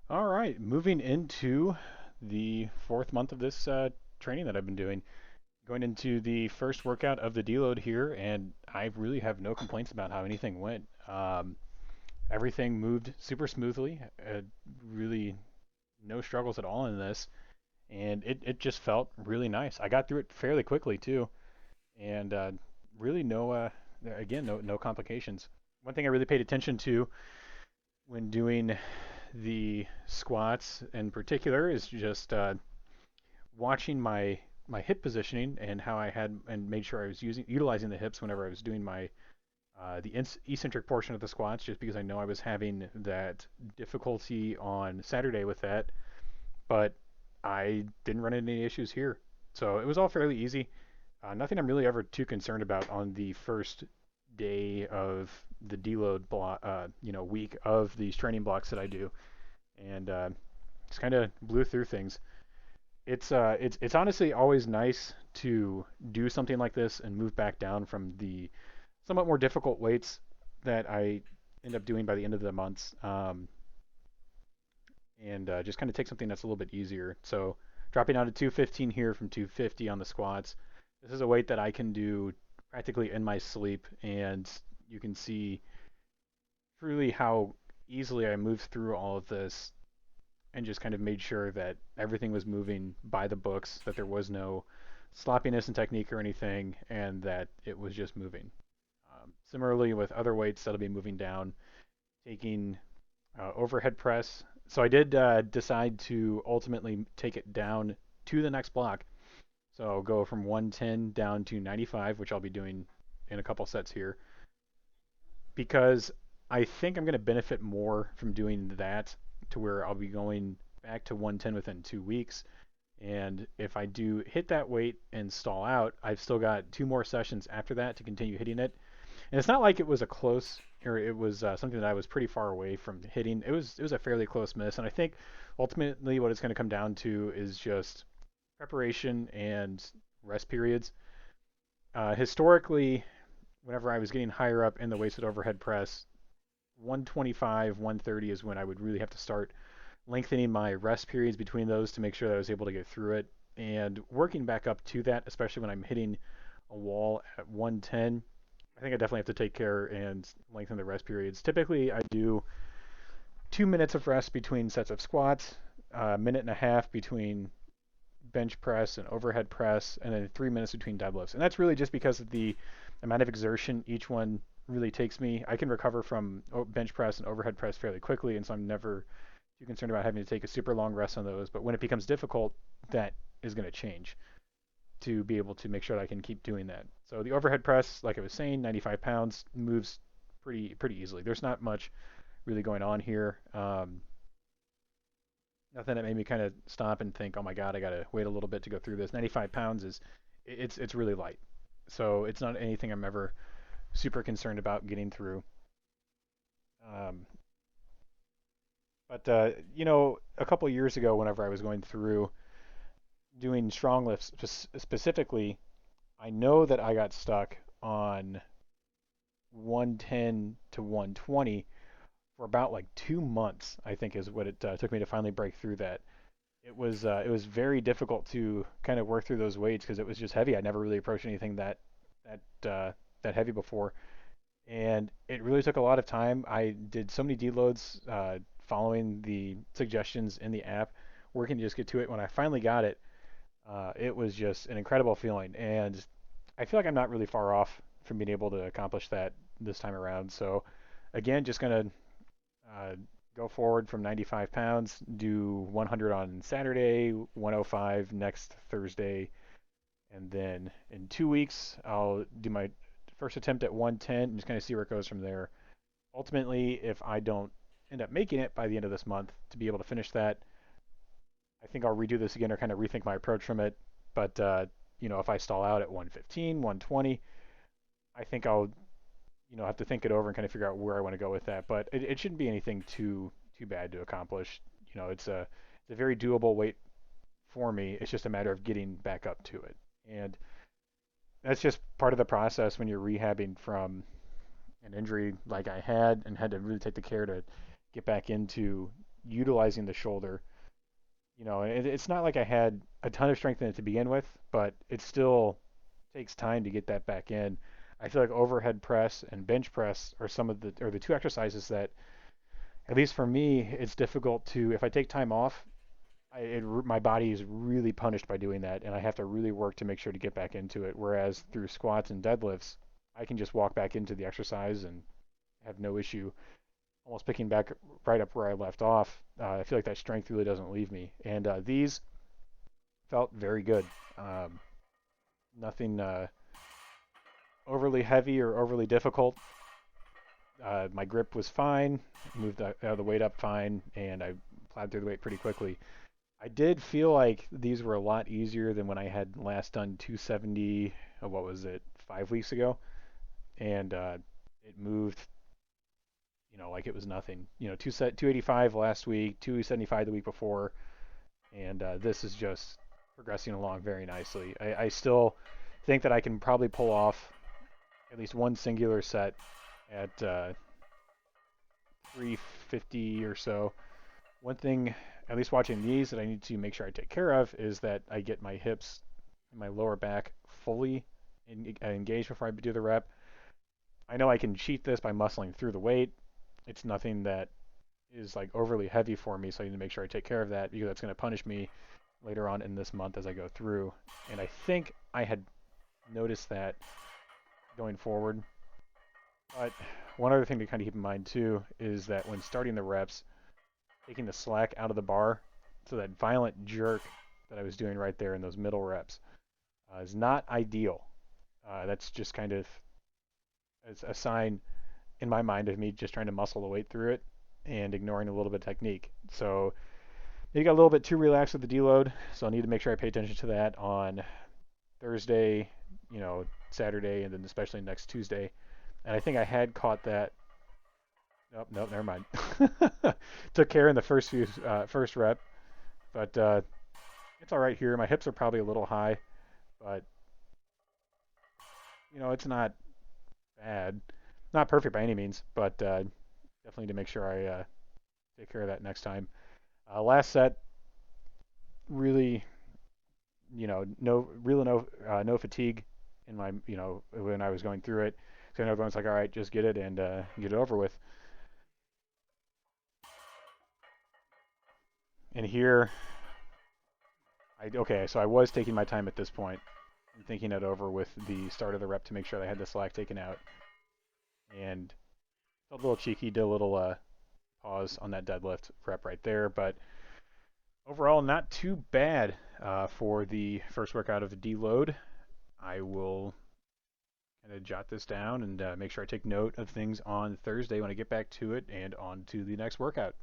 All right, moving into the fourth month of this training that I've been doing. Going into the first workout of the deload here, and I really have no complaints about how anything went. Everything moved super smoothly. Really no struggles at all in this, and it just felt really nice. I got through it fairly quickly too, and really no complications. One thing I really paid attention to when doing the squats in particular is just watching my hip positioning and how I had and made sure I was utilizing the hips whenever I was doing my the eccentric portion of the squats, just because I know I was having that difficulty on Saturday with that, but I didn't run into any issues here, so it was all fairly easy. Nothing I'm really ever too concerned about on the first day of the deload block, week of these training blocks that I do, and just kind of blew through things. It's honestly always nice to do something like this and move back down from the somewhat more difficult weights that I end up doing by the end of the months, and just kind of take something that's a little bit easier. So dropping down to 215 here from 250 on the squats. This is a weight that I can do practically in my sleep, and you can see truly how easily I moved through all of this and just kind of made sure that everything was moving by the books, that there was no sloppiness in technique or anything, and that it was just moving. Similarly, with other weights that'll be moving down, taking overhead press. So I did decide to ultimately take it down to the next block. So I'll go from 110 down to 95, which I'll be doing in a couple sets here, because I think I'm going to benefit more from doing that to where I'll be going back to 110 within 2 weeks. And if I do hit that weight and stall out, I've still got two more sessions after that to continue hitting it. And it's not like it was a close or it was something that I was pretty far away from hitting. It was a fairly close miss, and I think ultimately what it's going to come down to is just preparation and rest periods. Historically, whenever I was getting higher up in the weighted overhead press, 125, 130 is when I would really have to start lengthening my rest periods between those to make sure that I was able to get through it. And working back up to that, especially when I'm hitting a wall at 110, I think I definitely have to take care and lengthen the rest periods. Typically, I do 2 minutes of rest between sets of squats, a minute and a half between bench press and overhead press, and then 3 minutes between deadlifts. And that's really just because of the amount of exertion each one really takes me. I can recover from bench press and overhead press fairly quickly, and so I'm never too concerned about having to take a super long rest on those. But when it becomes difficult, that is going to change to be able to make sure that I can keep doing that. So the overhead press, like I was saying, 95 pounds moves pretty easily. There's not much really going on here. Nothing that made me kind of stop and think, oh my god, I got to wait a little bit to go through this. 95 pounds is it's really light, so it's not anything I'm ever super concerned about getting through. Um, but a couple years ago, whenever I was going through doing strong lifts specifically, I know that I got stuck on 110 to 120 for about like 2 months. I think is what it took me to finally break through that. It was very difficult to kind of work through those weights because it was just heavy. I never really approached anything that heavy before, and it really took a lot of time. I did so many deloads, following the suggestions in the app, working to just get to it. When I finally got it, it was just an incredible feeling, and I feel like I'm not really far off from being able to accomplish that this time around. So again, just gonna uh, go forward from 95 pounds, do 100 on Saturday, 105 next Thursday, and then in 2 weeks I'll do my first attempt at 110 and just kind of see where it goes from there. Ultimately, if I don't end up making it by the end of this month to be able to finish that, I think I'll redo this again or kind of rethink my approach from it. But if I stall out at 115, 120, I think I'll have to think it over and kind of figure out where I want to go with that. But it shouldn't be anything too bad to accomplish. It's a very doable weight for me. It's just a matter of getting back up to it, and that's just part of the process when you're rehabbing from an injury like I had and had to really take the care to get back into utilizing the shoulder. It's not like I had a ton of strength in it to begin with, but it still takes time to get that back in. I feel like overhead press and bench press are the two exercises that, at least for me, it's difficult to, if I take time off, my body is really punished by doing that, and I have to really work to make sure to get back into it. Whereas through squats and deadlifts, I can just walk back into the exercise and have no issue almost picking back right up where I left off. I feel like that strength really doesn't leave me. And these felt very good. Um, Nothing overly heavy or overly difficult. My grip was fine, moved the weight up fine, and I plowed through the weight pretty quickly. I did feel like these were a lot easier than when I had last done 270, what was it, 5 weeks ago? And it moved, like it was nothing. 285 last week, 275 the week before, and this is just progressing along very nicely. I still think that I can probably pull off at least one singular set at 350 or so. One thing, at least watching these, that I need to make sure I take care of is that I get my hips and my lower back fully engaged before I do the rep. I know I can cheat this by muscling through the weight. It's nothing that is like overly heavy for me, so I need to make sure I take care of that because that's going to punish me later on in this month as I go through. And I think I had noticed that going forward. But one other thing to kind of keep in mind too is that when starting the reps, taking the slack out of the bar, so that violent jerk that I was doing right there in those middle reps is not ideal. That's just kind of it's a sign in my mind of me just trying to muscle the weight through it and ignoring a little bit of technique. So maybe got a little bit too relaxed with the deload, so I need to make sure I pay attention to that on Thursday, Saturday, and then especially next Tuesday. And I think I had caught that. Nope, nope, never mind. Took care in the first rep, but it's all right here. My hips are probably a little high, but it's not bad. Not perfect by any means, but definitely need to make sure I take care of that next time. Last set, really, no fatigue in my, when I was going through it. So everyone's like, all right, just get it and get it over with. And here, okay, so I was taking my time at this point and thinking it over with the start of the rep to make sure that I had the slack taken out. And felt a little cheeky, did a little pause on that deadlift rep right there, but overall not too bad for the first workout of the deload. I will kind of jot this down and make sure I take note of things on Thursday when I get back to it and on to the next workout.